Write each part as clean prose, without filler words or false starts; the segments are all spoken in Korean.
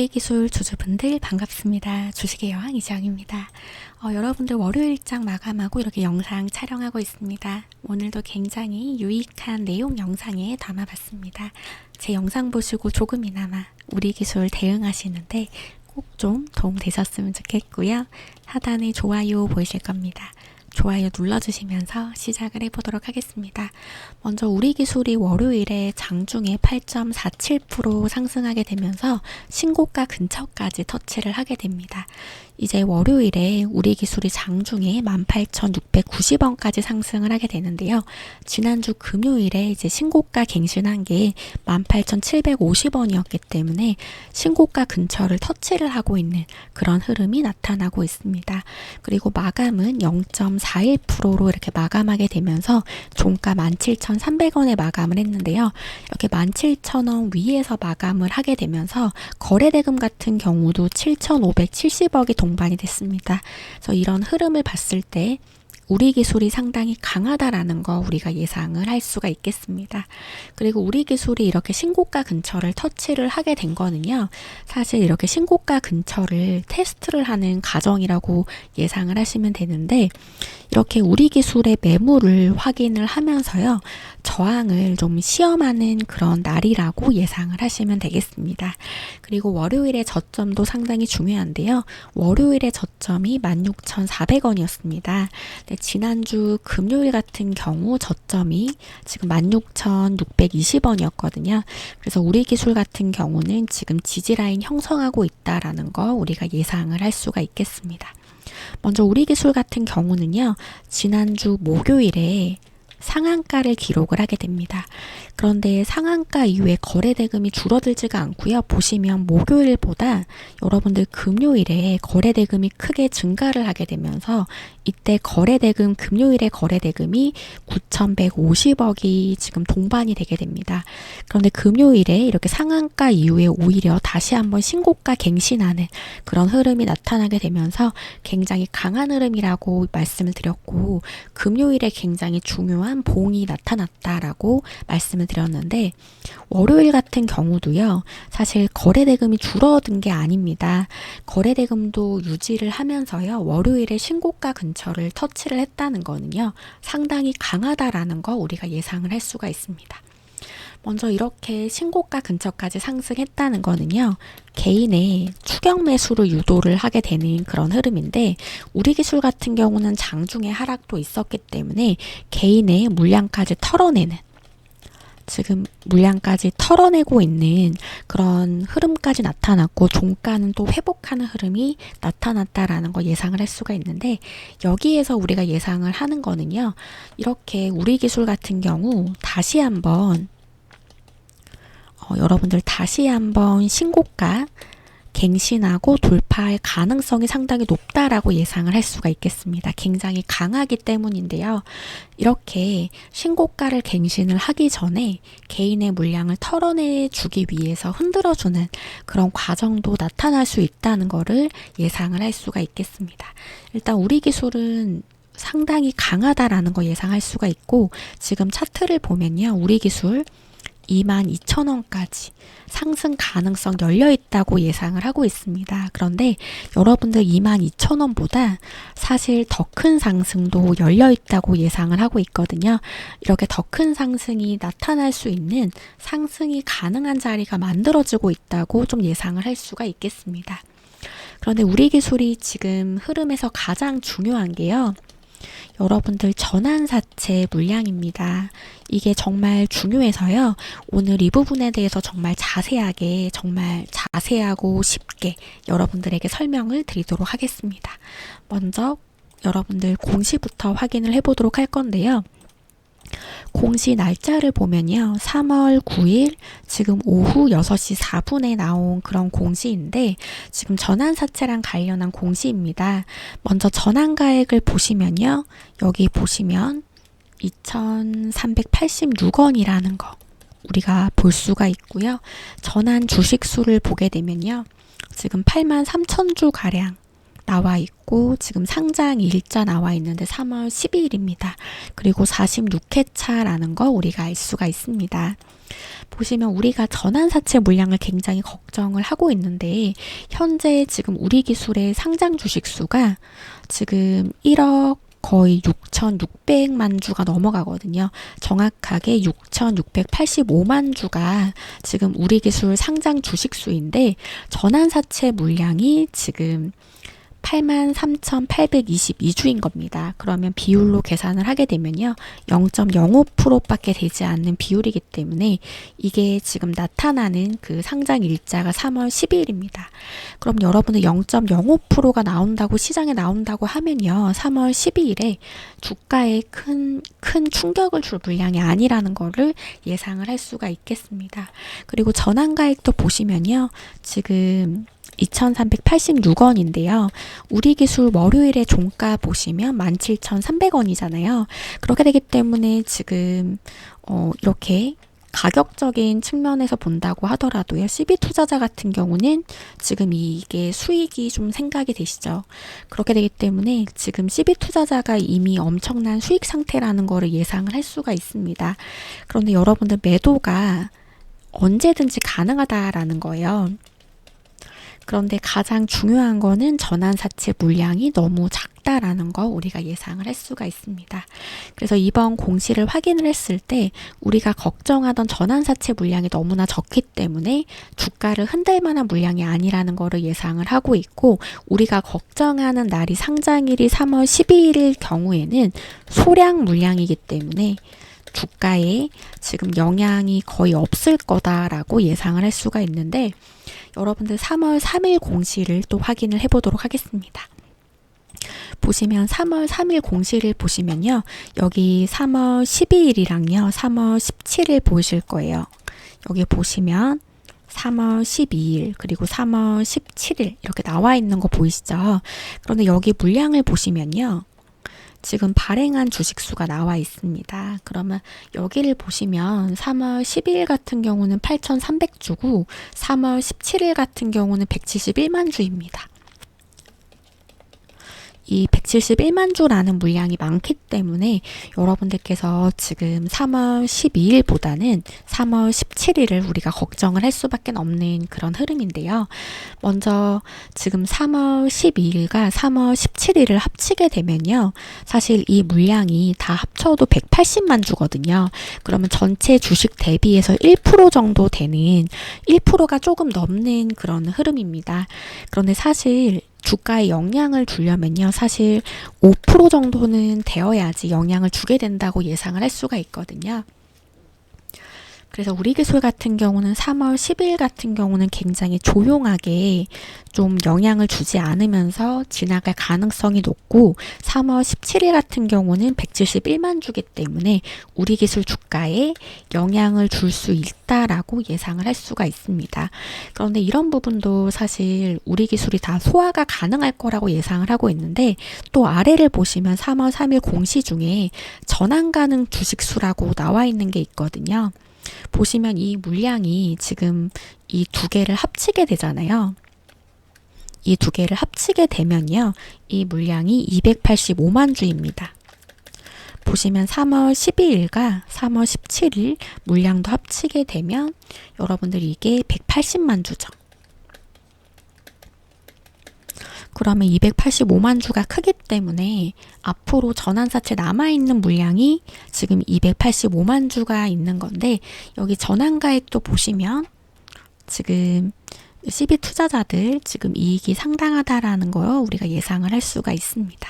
우리 기술 주주분들 반갑습니다. 주식의 여왕 이지영입니다. 여러분들 월요일장 마감하고 이렇게 영상 촬영하고 있습니다. 오늘도 굉장히 유익한 내용 영상에 담아봤습니다. 제 영상 보시고 조금이나마 우리 기술 대응하시는데 꼭 좀 도움 되셨으면 좋겠고요. 하단에 좋아요 보이실 겁니다. 좋아요 눌러주시면서 시작을 해보도록 하겠습니다. 먼저 우리 기술이 월요일에 장중에 8.47% 상승하게 되면서 신고가 근처까지 터치를 하게 됩니다. 이제 월요일에 우리 기술이 장중에 18,690원까지 상승을 하게 되는데요. 지난주 금요일에 이제 신고가 갱신한 게 18,750원이었기 때문에 신고가 근처를 터치를 하고 있는 그런 흐름이 나타나고 있습니다. 그리고 마감은 0.41%로 이렇게 마감하게 되면서 종가 17,300원에 마감을 했는데요. 이렇게 17,000원 위에서 마감을 하게 되면서 거래대금 같은 경우도 7,570억이 동반이 됐습니다. 그래서 이런 흐름을 봤을 때 우리 기술이 상당히 강하다라는 거 우리가 예상을 할 수가 있겠습니다. 그리고 우리 기술이 이렇게 신고가 근처를 터치를 하게 된 거는요. 사실 이렇게 신고가 근처를 테스트를 하는 과정이라고 예상을 하시면 되는데 이렇게 우리 기술의 매물을 확인을 하면서요. 저항을 좀 시험하는 그런 날이라고 예상을 하시면 되겠습니다. 그리고 월요일의 저점도 상당히 중요한데요. 월요일의 저점이 16,400원이었습니다. 지난주 금요일 같은 경우 저점이 지금 16,620원이었거든요. 그래서 우리 기술 같은 경우는 지금 지지라인 형성하고 있다라는 거 우리가 예상을 할 수가 있겠습니다. 먼저 우리 기술 같은 경우는요. 지난주 목요일에 상한가를 기록을 하게 됩니다. 그런데 상한가 이후에 거래대금이 줄어들지가 않고요. 보시면 목요일보다 여러분들 금요일에 거래대금이 크게 증가를 하게 되면서 이때 거래대금 금요일에 거래대금이 9,150억이 지금 동반이 되게 됩니다. 그런데 금요일에 이렇게 상한가 이후에 오히려 다시 한번 신고가 갱신하는 그런 흐름이 나타나게 되면서 굉장히 강한 흐름이라고 말씀을 드렸고 금요일에 굉장히 중요한 봉이 나타났다라고 말씀을 드렸는데 월요일 같은 경우도요. 사실 거래대금이 줄어든 게 아닙니다. 거래대금도 유지를 하면서요. 월요일에 신고가 근처를 터치를 했다는 거는요. 상당히 강하다라는 거 우리가 예상을 할 수가 있습니다. 먼저 이렇게 신고가 근처까지 상승했다는 거는요. 개인의 추격 매수를 유도를 하게 되는 그런 흐름인데 우리 기술 같은 경우는 장중에 하락도 있었기 때문에 개인의 물량까지 털어내는 지금 물량까지 털어내고 있는 그런 흐름까지 나타났고 종가는 또 회복하는 흐름이 나타났다라는 거 예상을 할 수가 있는데 여기에서 우리가 예상을 하는 거는요. 이렇게 우리 기술 같은 경우 다시 한번 여러분들 다시 한번 신고가 갱신하고 돌파할 가능성이 상당히 높다라고 예상을 할 수가 있겠습니다. 굉장히 강하기 때문인데요. 이렇게 신고가를 갱신을 하기 전에 개인의 물량을 털어내주기 위해서 흔들어주는 그런 과정도 나타날 수 있다는 것을 예상을 할 수가 있겠습니다. 일단 우리 기술은 상당히 강하다라는 거 예상할 수가 있고 지금 차트를 보면요. 우리 기술 22,000원까지 상승 가능성 열려 있다고 예상을 하고 있습니다. 그런데 여러분들 22,000원보다 사실 더 큰 상승도 열려 있다고 예상을 하고 있거든요. 이렇게 더 큰 상승이 나타날 수 있는 상승이 가능한 자리가 만들어지고 있다고 좀 예상을 할 수가 있겠습니다. 그런데 우리 기술이 지금 흐름에서 가장 중요한 게요. 여러분들 전환사채 물량입니다. 이게 정말 중요해서요. 오늘 이 부분에 대해서 정말 자세하고 쉽게 여러분들에게 설명을 드리도록 하겠습니다. 먼저 여러분들 공시부터 확인을 해보도록 할 건데요. 공시 날짜를 보면요. 3월 9일 지금 오후 6시 4분에 나온 그런 공시인데 지금 전환사채랑 관련한 공시입니다. 먼저 전환가액을 보시면요. 여기 보시면 2,386원이라는 거 우리가 볼 수가 있고요. 전환 주식 수를 보게 되면요. 지금 83,000주 가량 나와 있고 지금 상장 일자 나와 있는데 3월 12일입니다. 그리고 46회차라는 거 우리가 알 수가 있습니다. 보시면 우리가 전환사채 물량을 굉장히 걱정을 하고 있는데 현재 지금 우리 기술의 상장 주식 수가 지금 1억 거의 6,600만 주가 넘어가거든요. 정확하게 6,685만 주가 지금 우리 기술 상장 주식 수인데 전환사채 물량이 지금 83,822주인 겁니다. 그러면 비율로 계산을 하게 되면요. 0.05%밖에 되지 않는 비율이기 때문에 이게 지금 나타나는 그 상장 일자가 3월 12일입니다. 그럼 여러분들 0.05%가 나온다고 시장에 나온다고 하면요. 3월 12일에 주가에 큰 충격을 줄 물량이 아니라는 거를 예상을 할 수가 있겠습니다. 그리고 전환가액도 보시면요. 지금 2,386원인데요. 우리 기술 월요일에 종가 보시면 17,300원이잖아요. 그렇게 되기 때문에 지금 이렇게 가격적인 측면에서 본다고 하더라도요. CB 투자자 같은 경우는 지금 이게 수익이 좀 생각이 되시죠. 그렇게 되기 때문에 지금 CB 투자자가 이미 엄청난 수익 상태라는 거를 예상을 할 수가 있습니다. 그런데 여러분들 매도가 언제든지 가능하다라는 거예요. 그런데 가장 중요한 거는 전환사채 물량이 너무 작다라는 거 우리가 예상을 할 수가 있습니다. 그래서 이번 공시를 확인을 했을 때 우리가 걱정하던 전환사채 물량이 너무나 적기 때문에 주가를 흔들 만한 물량이 아니라는 거를 예상을 하고 있고 우리가 걱정하는 날이 상장일이 3월 12일일 경우에는 소량 물량이기 때문에 주가에 지금 영향이 거의 없을 거다라고 예상을 할 수가 있는데 여러분들 3월 3일 공시를 또 확인을 해보도록 하겠습니다. 보시면 3월 3일 공시를 보시면요. 여기 3월 12일이랑요. 3월 17일 보이실 거예요. 여기 보시면 3월 12일 그리고 3월 17일 이렇게 나와 있는 거 보이시죠? 그런데 여기 물량을 보시면요. 지금 발행한 주식수가 나와 있습니다. 그러면 여기를 보시면 3월 12일 같은 경우는 8,300주고 3월 17일 같은 경우는 171만 주입니다. 이 171만 주라는 물량이 많기 때문에 여러분들께서 지금 3월 12일보다는 3월 17일을 우리가 걱정을 할 수밖에 없는 그런 흐름인데요. 먼저 지금 3월 12일과 3월 17일을 합치게 되면요. 사실 이 물량이 다 합쳐도 180만 주거든요. 그러면 전체 주식 대비해서 1% 정도 되는 1%가 조금 넘는 그런 흐름입니다. 그런데 사실 주가에 영향을 주려면요. 사실 5% 정도는 되어야지 영향을 주게 된다고 예상을 할 수가 있거든요. 그래서 우리 기술 같은 경우는 3월 10일 같은 경우는 굉장히 조용하게 좀 영향을 주지 않으면서 지나갈 가능성이 높고 3월 17일 같은 경우는 171만 주기 때문에 우리 기술 주가에 영향을 줄 수 있다라고 예상을 할 수가 있습니다. 그런데 이런 부분도 사실 우리 기술이 다 소화가 가능할 거라고 예상을 하고 있는데 또 아래를 보시면 3월 3일 공시 중에 전환 가능 주식수라고 나와 있는 게 있거든요. 보시면 이 물량이 지금 이 두 개를 합치게 되잖아요. 이 두 개를 합치게 되면요. 이 물량이 285만 주입니다. 보시면 3월 12일과 3월 17일 물량도 합치게 되면 여러분들 이게 180만 주죠. 그러면 285만 주가 크기 때문에 앞으로 전환사채 남아있는 물량이 지금 285만 주가 있는 건데 여기 전환가액도 보시면 지금 CB 투자자들 지금 이익이 상당하다라는 거 우리가 예상을 할 수가 있습니다.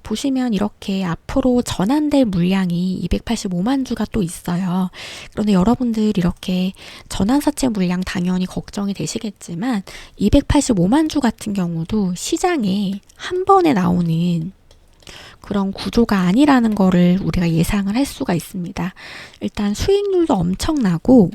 보시면 이렇게 앞으로 전환될 물량이 285만 주가 또 있어요. 그런데 여러분들 이렇게 전환사채 물량 당연히 걱정이 되시겠지만 285만 주 같은 경우도 시장에 한 번에 나오는 그런 구조가 아니라는 거를 우리가 예상을 할 수가 있습니다. 일단 수익률도 엄청나고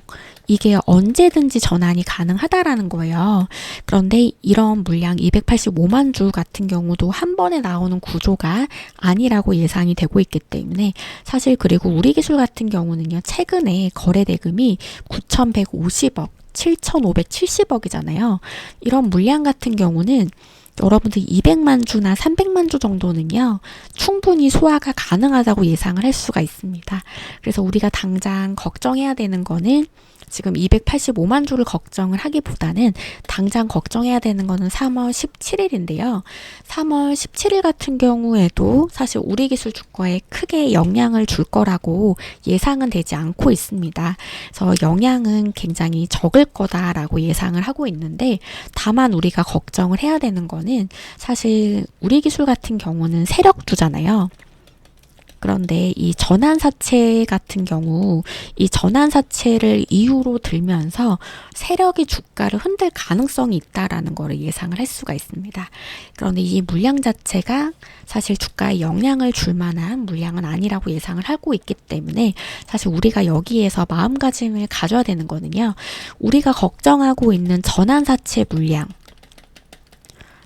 이게 언제든지 전환이 가능하다라는 거예요. 그런데 이런 물량 285만 주 같은 경우도 한 번에 나오는 구조가 아니라고 예상이 되고 있기 때문에 사실 그리고 우리 기술 같은 경우는요. 최근에 거래 대금이 9,150억 7,570억이잖아요. 이런 물량 같은 경우는 여러분들 200만 주나 300만 주 정도는요, 충분히 소화가 가능하다고 예상을 할 수가 있습니다. 그래서 우리가 당장 걱정해야 되는 거는 지금 285만 주를 걱정을 하기보다는 당장 걱정해야 되는 거는 3월 17일인데요. 3월 17일 같은 경우에도 사실 우리 기술 주가에 크게 영향을 줄 거라고 예상은 되지 않고 있습니다. 그래서 영향은 굉장히 적을 거다라고 예상을 하고 있는데, 다만 우리가 걱정을 해야 되는 거는 사실 우리 기술 같은 경우는 세력주잖아요. 그런데 이 전환사채 같은 경우, 이 전환사채를 이유로 들면서 세력이 주가를 흔들 가능성이 있다라는 것을 예상을 할 수가 있습니다. 그런데 이 물량 자체가 사실 주가에 영향을 줄 만한 물량은 아니라고 예상을 하고 있기 때문에, 사실 우리가 여기에서 마음가짐을 가져야 되는 거는요, 우리가 걱정하고 있는 전환사채 물량,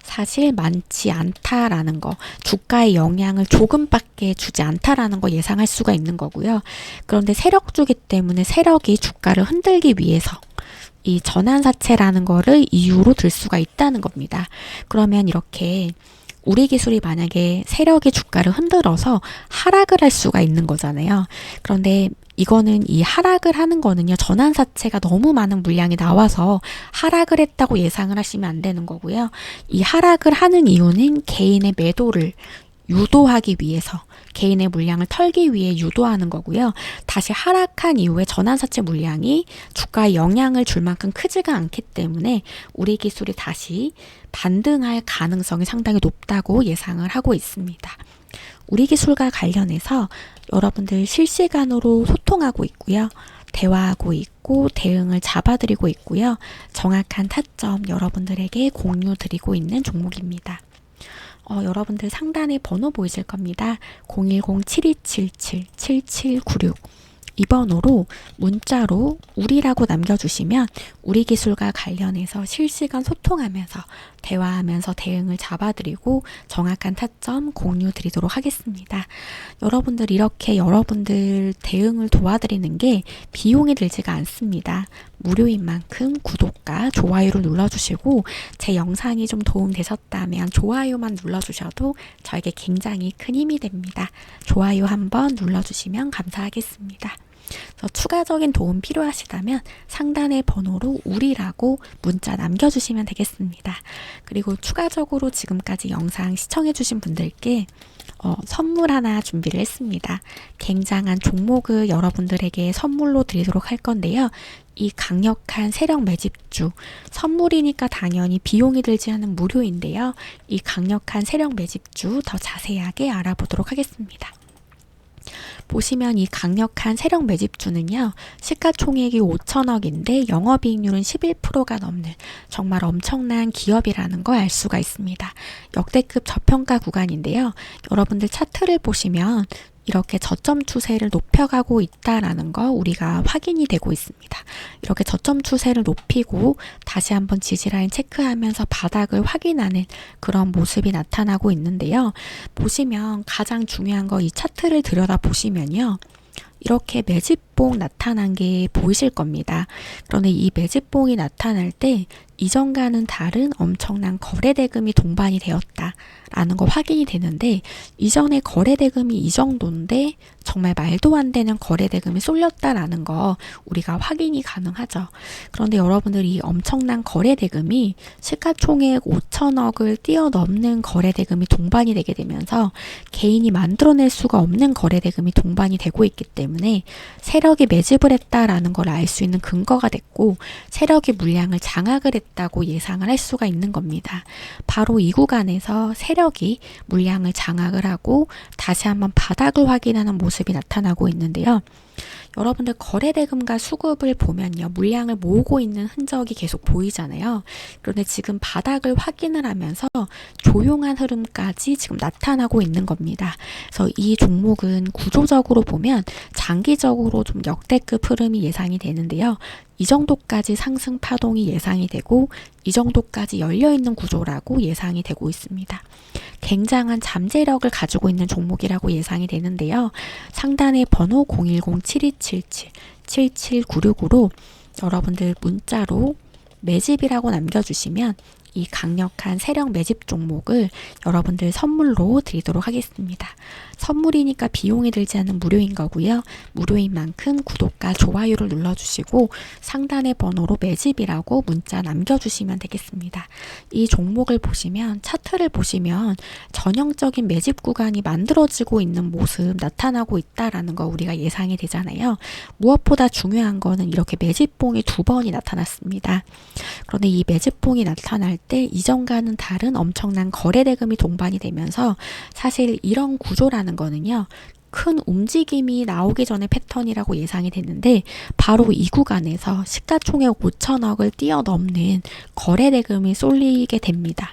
사실 많지 않다라는 거, 주가에 영향을 조금밖에 주지 않다라는 거 예상할 수가 있는 거고요. 그런데 세력주기 때문에 세력이 주가를 흔들기 위해서 이 전환사채라는 거를 이유로 들 수가 있다는 겁니다. 그러면 이렇게 우리 기술이 만약에 세력이 주가를 흔들어서 하락을 할 수가 있는 거잖아요. 그런데 이거는 이 하락을 하는 거는요, 전환사채가 너무 많은 물량이 나와서 하락을 했다고 예상을 하시면 안 되는 거고요. 이 하락을 하는 이유는 개인의 매도를 유도하기 위해서, 개인의 물량을 털기 위해 유도하는 거고요. 다시 하락한 이후에 전환사채 물량이 주가에 영향을 줄 만큼 크지가 않기 때문에 우리 기술이 다시 반등할 가능성이 상당히 높다고 예상을 하고 있습니다. 우리 기술과 관련해서 여러분들 실시간으로 소통하고 있고요. 대화하고 있고 대응을 잡아드리고 있고요. 정확한 타점 여러분들에게 공유 드리고 있는 종목입니다. 여러분들 상단에 번호 보이실 겁니다. 010-7277-7796 이 번호로 문자로 우리라고 남겨주시면 우리 기술과 관련해서 실시간 소통하면서 대화하면서 대응을 잡아드리고 정확한 타점 공유 드리도록 하겠습니다. 여러분들 이렇게 여러분들 대응을 도와드리는 게 비용이 들지가 않습니다. 무료인 만큼 구독과 좋아요를 눌러주시고, 제 영상이 좀 도움되셨다면 좋아요만 눌러주셔도 저에게 굉장히 큰 힘이 됩니다. 좋아요 한번 눌러주시면 감사하겠습니다. 추가적인 도움 필요하시다면 상단의 번호로 우리라고 문자 남겨주시면 되겠습니다. 그리고 추가적으로 지금까지 영상 시청해주신 분들께 선물 하나 준비를 했습니다. 굉장한 종목을 여러분들에게 선물로 드리도록 할 건데요. 이 강력한 세력 매집주, 선물이니까 당연히 비용이 들지 않은 무료인데요. 이 강력한 세력 매집주 더 자세하게 알아보도록 하겠습니다. 보시면 이 강력한 세력 매집주는요, 시가총액이 5천억인데 영업이익률은 11%가 넘는 정말 엄청난 기업이라는 걸 알 수가 있습니다. 역대급 저평가 구간인데요. 여러분들 차트를 보시면 이렇게 저점 추세를 높여가고 있다라는 거 우리가 확인이 되고 있습니다. 이렇게 저점 추세를 높이고 다시 한번 지지라인 체크하면서 바닥을 확인하는 그런 모습이 나타나고 있는데요. 보시면 가장 중요한 거 이 차트를 들여다 보시면요. 이렇게 매집봉 나타난 게 보이실 겁니다. 그런데 이 매집봉이 나타날 때 이전과는 다른 엄청난 거래 대금이 동반이 되었다라는 거 확인이 되는데, 이전에 거래 대금이 이 정도인데 정말 말도 안 되는 거래 대금이 쏠렸다라는 거 우리가 확인이 가능하죠. 그런데 여러분들이 엄청난 거래 대금이 시가총액 5천억을 뛰어넘는 거래 대금이 동반이 되게 되면서 개인이 만들어낼 수가 없는 거래 대금이 동반이 되고 있기 때문에 세력이 매집을 했다라는 걸 알 수 있는 근거가 됐고, 세력이 물량을 장악을 했다고 예상을 할 수가 있는 겁니다. 바로 이 구간에서 세력이 물량을 장악을 하고 다시 한번 바닥을 확인하는 모습이 나타나고 있는데요. 여러분들 거래대금과 수급을 보면요, 물량을 모으고 있는 흔적이 계속 보이잖아요. 그런데 지금 바닥을 확인을 하면서 조용한 흐름까지 지금 나타나고 있는 겁니다. 그래서 이 종목은 구조적으로 보면 장기적으로 좀 역대급 흐름이 예상이 되는데요. 이 정도까지 상승 파동이 예상이 되고 이 정도까지 열려있는 구조라고 예상이 되고 있습니다. 굉장한 잠재력을 가지고 있는 종목이라고 예상이 되는데요. 상단의 번호 010-7277-7796으로 여러분들 문자로 매집이라고 남겨주시면 이 강력한 세력 매집 종목을 여러분들 선물로 드리도록 하겠습니다. 선물이니까 비용이 들지 않는 무료인 거고요. 무료인 만큼 구독과 좋아요를 눌러주시고 상단의 번호로 매집이라고 문자 남겨주시면 되겠습니다. 이 종목을 보시면 차트를 보시면 전형적인 매집 구간이 만들어지고 있는 모습 나타나고 있다라는 거 우리가 예상이 되잖아요. 무엇보다 중요한 거는 이렇게 매집봉이 두 번이 나타났습니다. 그런데 이 매집봉이 나타날 때 이전과는 다른 엄청난 거래 대금이 동반이 되면서 사실 이런 구조라는 거는요. 큰 움직임이 나오기 전에 패턴이라고 예상이 됐는데 바로 이 구간에서 시가총액 5천억을 뛰어넘는 거래 대금이 쏠리게 됩니다.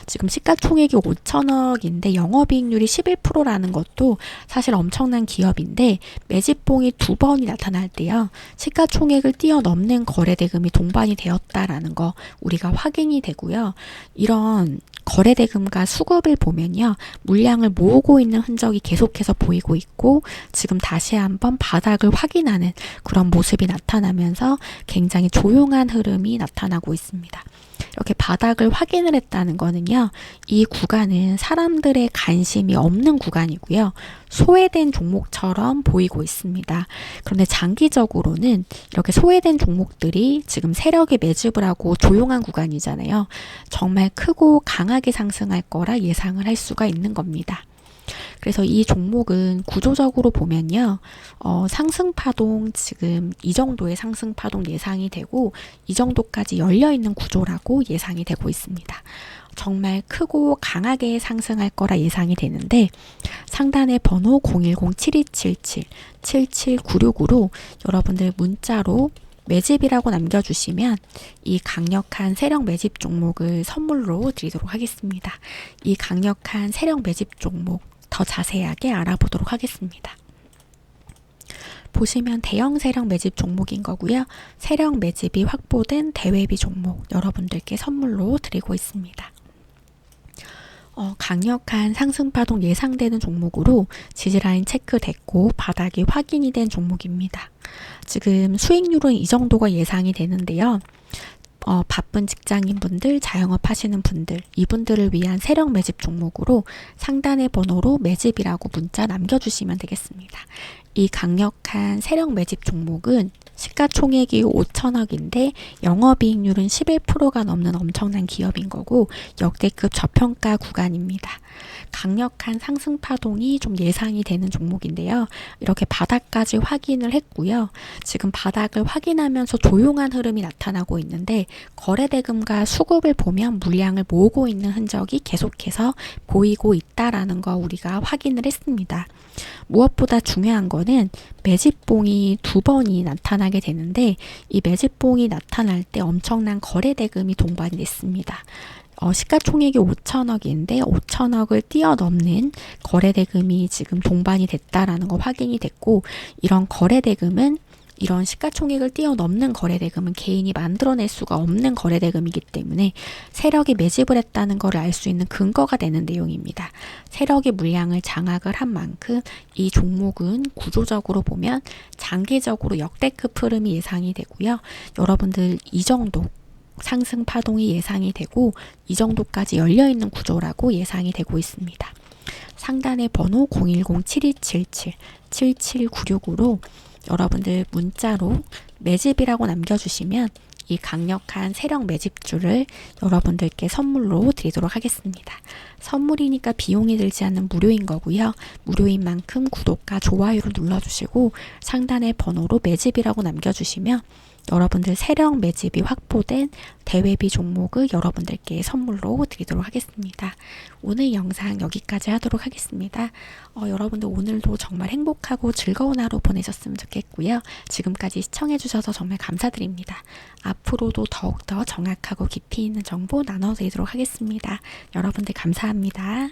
지금 시가총액이 5천억인데 영업이익률이 11%라는 것도 사실 엄청난 기업인데 매집봉이 두 번이 나타날 때요. 시가총액을 뛰어넘는 거래대금이 동반이 되었다라는 거 우리가 확인이 되고요. 이런 거래대금과 수급을 보면요. 물량을 모으고 있는 흔적이 계속해서 보이고 있고 지금 다시 한번 바닥을 확인하는 그런 모습이 나타나면서 굉장히 조용한 흐름이 나타나고 있습니다. 이렇게 바닥을 확인을 했다는 거는요. 이 구간은 사람들의 관심이 없는 구간이고요. 소외된 종목처럼 보이고 있습니다. 그런데 장기적으로는 이렇게 소외된 종목들이 지금 세력의 매집을 하고 조용한 구간이잖아요. 정말 크고 강하게 상승할 거라 예상을 할 수가 있는 겁니다. 그래서 이 종목은 구조적으로 보면요. 상승파동 지금 이 정도의 상승파동 예상이 되고 이 정도까지 열려있는 구조라고 예상이 되고 있습니다. 정말 크고 강하게 상승할 거라 예상이 되는데 상단의 번호 010-7277-7796으로 여러분들 문자로 매집이라고 남겨주시면 이 강력한 세력 매집 종목을 선물로 드리도록 하겠습니다. 이 강력한 세력 매집 종목 더 자세하게 알아보도록 하겠습니다. 보시면 대형 세력 매집 종목인 거고요. 세력 매집이 확보된 대외비 종목 여러분들께 선물로 드리고 있습니다. 강력한 상승파동 예상되는 종목으로 지지라인 체크됐고 바닥이 확인이 된 종목입니다. 지금 수익률은 이 정도가 예상이 되는데요. 바쁜 직장인분들, 자영업 하시는 분들, 이분들을 위한 세력 매집 종목으로 상단의 번호로 매집이라고 문자 남겨주시면 되겠습니다. 이 강력한 세력 매집 종목은 시가총액이 5천억인데 영업이익률은 11%가 넘는 엄청난 기업인 거고 역대급 저평가 구간입니다. 강력한 상승파동이 좀 예상이 되는 종목인데요. 이렇게 바닥까지 확인을 했고요. 지금 바닥을 확인하면서 조용한 흐름이 나타나고 있는데 거래대금과 수급을 보면 물량을 모으고 있는 흔적이 계속해서 보이고 있다라는 거 우리가 확인을 했습니다. 무엇보다 중요한 거는 매집봉이 두 번이 나타나게 되는데 이 매집봉이 나타날 때 엄청난 거래대금이 동반이 됐습니다. 시가총액이 5천억인데 5천억을 뛰어넘는 거래대금이 지금 동반이 됐다라는 거 확인이 됐고 이런 거래대금은 이런 시가총액을 뛰어넘는 거래대금은 개인이 만들어낼 수가 없는 거래대금이기 때문에 세력이 매집을 했다는 것을 알 수 있는 근거가 되는 내용입니다. 세력의 물량을 장악을 한 만큼 이 종목은 구조적으로 보면 장기적으로 역대급 흐름이 예상이 되고요. 여러분들 이 정도 상승 파동이 예상이 되고 이 정도까지 열려있는 구조라고 예상이 되고 있습니다. 상단의 번호 010-7277-7796으로 여러분들 문자로 매집이라고 남겨주시면 이 강력한 세력 매집주를 여러분들께 선물로 드리도록 하겠습니다. 선물이니까 비용이 들지 않는 무료인 거고요. 무료인 만큼 구독과 좋아요를 눌러주시고 상단의 번호로 매집이라고 남겨주시면 여러분들 세력 매집이 확보된 대외비 종목을 여러분들께 선물로 드리도록 하겠습니다. 오늘 영상 여기까지 하도록 하겠습니다. 여러분들 오늘도 정말 행복하고 즐거운 하루 보내셨으면 좋겠고요. 지금까지 시청해주셔서 정말 감사드립니다. 앞으로도 더욱더 정확하고 깊이 있는 정보 나눠드리도록 하겠습니다. 여러분들 감사합니다.